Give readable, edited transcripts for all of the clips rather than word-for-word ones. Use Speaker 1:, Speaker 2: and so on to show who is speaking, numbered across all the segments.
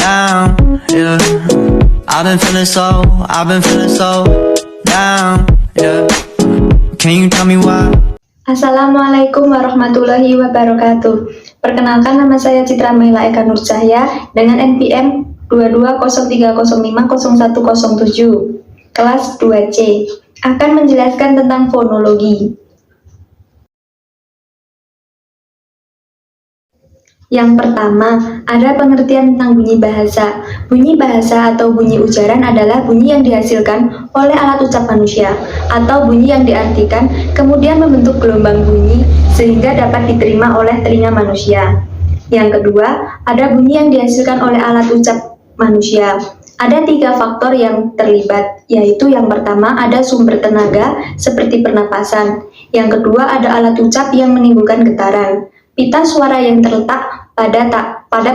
Speaker 1: down, yeah. I've been feeling so down, yeah. Can you tell me why?
Speaker 2: Assalamualaikum warahmatullahi wabarakatuh. Perkenalkan, nama saya Citra Maila Eka Nur Cahya dengan NPM 2203050107, kelas 2C, akan menjelaskan tentang fonologi. Yang pertama, ada pengertian tentang bunyi bahasa. Bunyi bahasa atau bunyi ujaran adalah bunyi yang dihasilkan oleh alat ucap manusia, atau bunyi yang diartikan kemudian membentuk gelombang bunyi sehingga dapat diterima oleh telinga manusia. Yang kedua, ada bunyi yang dihasilkan oleh alat ucap manusia. Ada 3 faktor yang terlibat, yaitu yang pertama ada sumber tenaga seperti pernapasan. Yang kedua ada alat ucap yang menimbulkan getaran. Pita suara yang terletak pada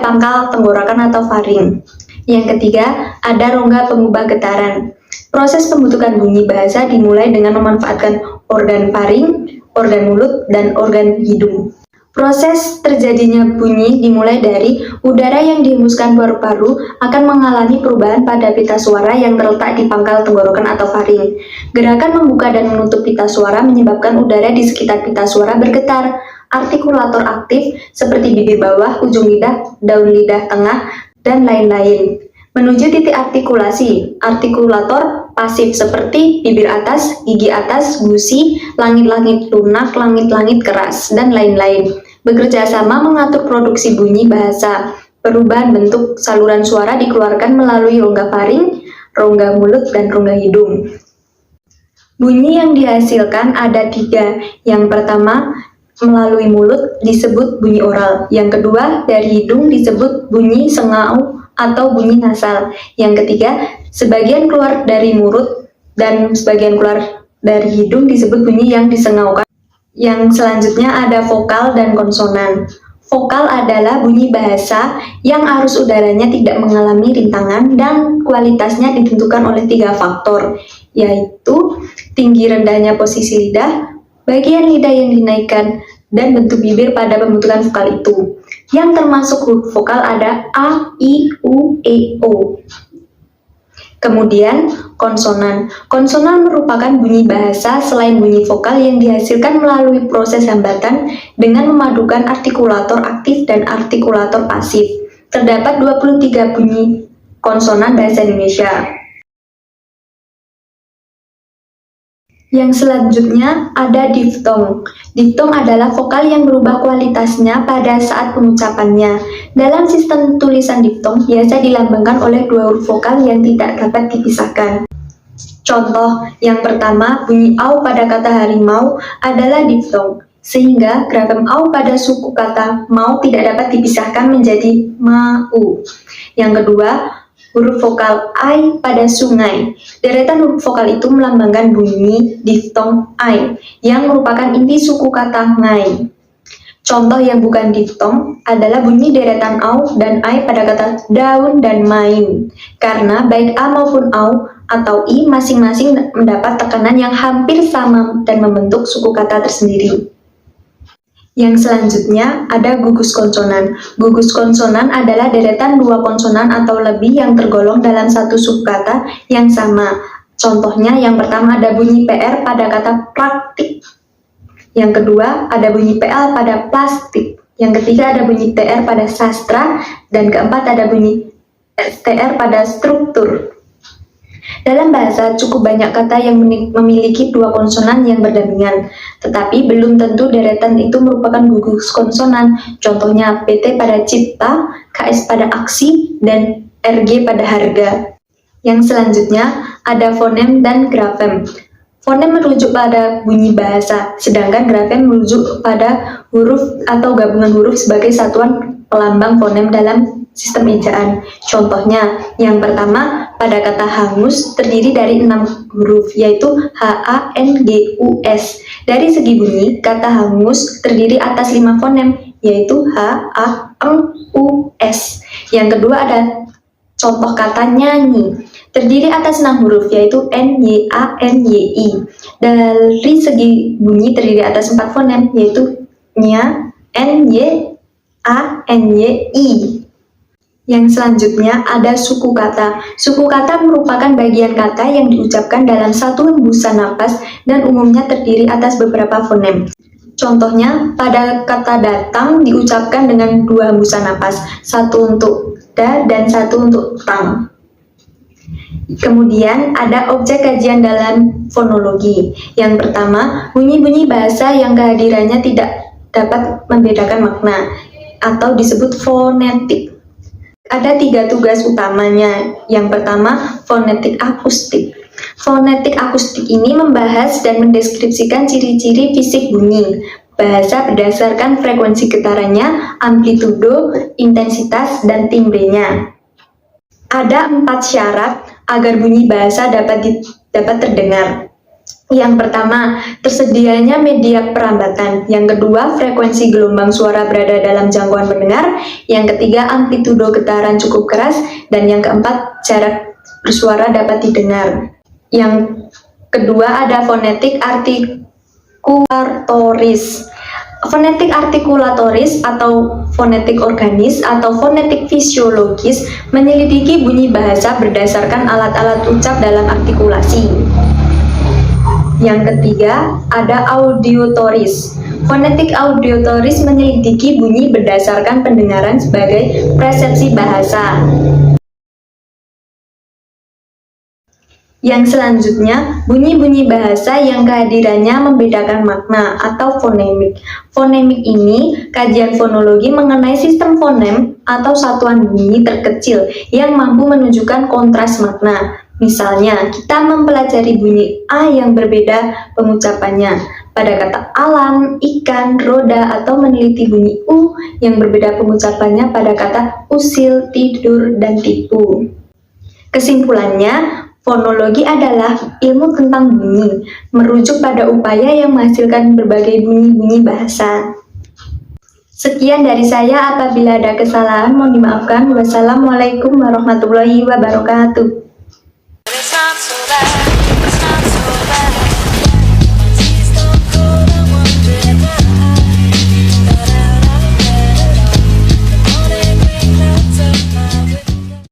Speaker 2: pangkal tenggorokan atau faring. Yang ketiga, ada rongga pengubah getaran. Proses pembentukan bunyi bahasa dimulai dengan memanfaatkan organ faring, organ mulut, dan organ hidung. Proses terjadinya bunyi dimulai dari udara yang dihembuskan paru-paru akan mengalami perubahan pada pita suara yang terletak di pangkal tenggorokan atau faring. Gerakan membuka dan menutup pita suara menyebabkan udara di sekitar pita suara bergetar. Artikulator aktif seperti bibir bawah, ujung lidah, daun lidah tengah, dan lain-lain. Menuju titik artikulasi, artikulator pasif seperti bibir atas, gigi atas, gusi, langit-langit lunak, langit-langit keras, dan lain-lain. Bekerja sama mengatur produksi bunyi bahasa. Perubahan bentuk saluran suara dikeluarkan melalui rongga faring, rongga mulut, dan rongga hidung. Bunyi yang dihasilkan ada 3. Yang pertama, melalui mulut disebut bunyi oral. Yang kedua, dari hidung disebut bunyi sengau atau bunyi nasal. Yang ketiga, sebagian keluar dari mulut dan sebagian keluar dari hidung disebut bunyi yang disengaukan. Yang selanjutnya ada vokal dan konsonan. Vokal adalah bunyi bahasa yang arus udaranya tidak mengalami rintangan dan kualitasnya ditentukan oleh 3 faktor, yaitu tinggi rendahnya posisi lidah, bagian lidah yang dinaikkan, dan bentuk bibir pada pembentukan vokal itu. Yang termasuk huruf vokal ada A, I, U, E, O. Kemudian konsonan. Konsonan merupakan bunyi bahasa selain bunyi vokal yang dihasilkan melalui proses hambatan dengan memadukan artikulator aktif dan artikulator pasif. Terdapat 23 bunyi konsonan bahasa Indonesia. Yang selanjutnya ada diftong. Diftong adalah vokal yang berubah kualitasnya pada saat pengucapannya. Dalam sistem tulisan diftong biasa dilambangkan oleh 2 huruf vokal yang tidak dapat dipisahkan. Contoh, yang pertama, bunyi au pada kata harimau adalah diftong, sehingga grafem au pada suku kata mau tidak dapat dipisahkan menjadi mau. Yang kedua, huruf vokal ai pada sungai. Deretan huruf vokal itu melambangkan bunyi diftong ai, yang merupakan inti suku kata ngai. Contoh yang bukan diftong adalah bunyi deretan au dan ai pada kata daun dan main, karena baik a maupun au atau i masing-masing mendapat tekanan yang hampir sama dan membentuk suku kata tersendiri. Yang selanjutnya ada gugus konsonan. Gugus konsonan adalah deretan 2 konsonan atau lebih yang tergolong dalam satu subkata yang sama. Contohnya, yang pertama ada bunyi PR pada kata praktik. Yang kedua ada bunyi PL pada plastik. Yang ketiga ada bunyi TR pada sastra. Dan keempat ada bunyi STR pada struktur. Dalam bahasa cukup banyak kata yang memiliki 2 konsonan yang berdampingan, tetapi belum tentu deretan itu merupakan gugus konsonan. Contohnya PT pada cipta, KS pada aksi, dan RG pada harga. Yang selanjutnya ada fonem dan grafem. Fonem merujuk pada bunyi bahasa, sedangkan grafem merujuk pada huruf atau gabungan huruf sebagai satuan pelambang fonem dalam sistem ejaan. Contohnya, yang pertama pada kata hangus terdiri dari 6 huruf, yaitu H-A-N-G-U-S. Dari segi bunyi, kata hangus terdiri atas 5 fonem, yaitu H-A-N-U-S. Yang kedua ada contoh kata nyanyi, terdiri atas 6 huruf, yaitu N-Y-A-N-Y-I. Dari segi bunyi terdiri atas 4 fonem, yaitu nya, N-Y, A-N-Y-I. Yang selanjutnya ada suku kata. Suku kata merupakan bagian kata yang diucapkan dalam satu hembusan napas dan umumnya terdiri atas beberapa fonem. Contohnya, pada kata datang diucapkan dengan dua hembusan napas, satu untuk da dan satu untuk tang. Kemudian ada objek kajian dalam fonologi. Yang pertama, bunyi-bunyi bahasa yang kehadirannya tidak dapat membedakan makna atau disebut fonetik. Ada 3 tugas utamanya. Yang pertama, fonetik akustik. Fonetik akustik ini membahas dan mendeskripsikan ciri-ciri fisik bunyi bahasa berdasarkan frekuensi getarannya, amplitudo, intensitas, dan timbrenya. Ada 4 syarat agar bunyi bahasa dapat terdengar. Yang pertama, tersedianya media perambatan. Yang kedua, frekuensi gelombang suara berada dalam jangkauan pendengar. Yang ketiga, amplitudo getaran cukup keras. Dan yang keempat, jarak bersuara dapat didengar. Yang kedua ada fonetik artikulatoris. Fonetik artikulatoris atau fonetik organis atau fonetik fisiologis menyelidiki bunyi bahasa berdasarkan alat-alat ucap dalam artikulasi. Yang ketiga, ada audiotoris. Fonetik audiotoris menyelidiki bunyi berdasarkan pendengaran sebagai persepsi bahasa. Yang selanjutnya, bunyi-bunyi bahasa yang kehadirannya membedakan makna atau fonemik. Fonemik ini kajian fonologi mengenai sistem fonem atau satuan bunyi terkecil yang mampu menunjukkan kontras makna. Misalnya, kita mempelajari bunyi A yang berbeda pengucapannya pada kata alam, ikan, roda, atau meneliti bunyi U yang berbeda pengucapannya pada kata usil, tidur, dan tipu. Kesimpulannya, fonologi adalah ilmu tentang bunyi, merujuk pada upaya yang menghasilkan berbagai bunyi-bunyi bahasa. Sekian dari saya, apabila ada kesalahan mohon dimaafkan. Wassalamualaikum warahmatullahi wabarakatuh.
Speaker 3: It's not so bad.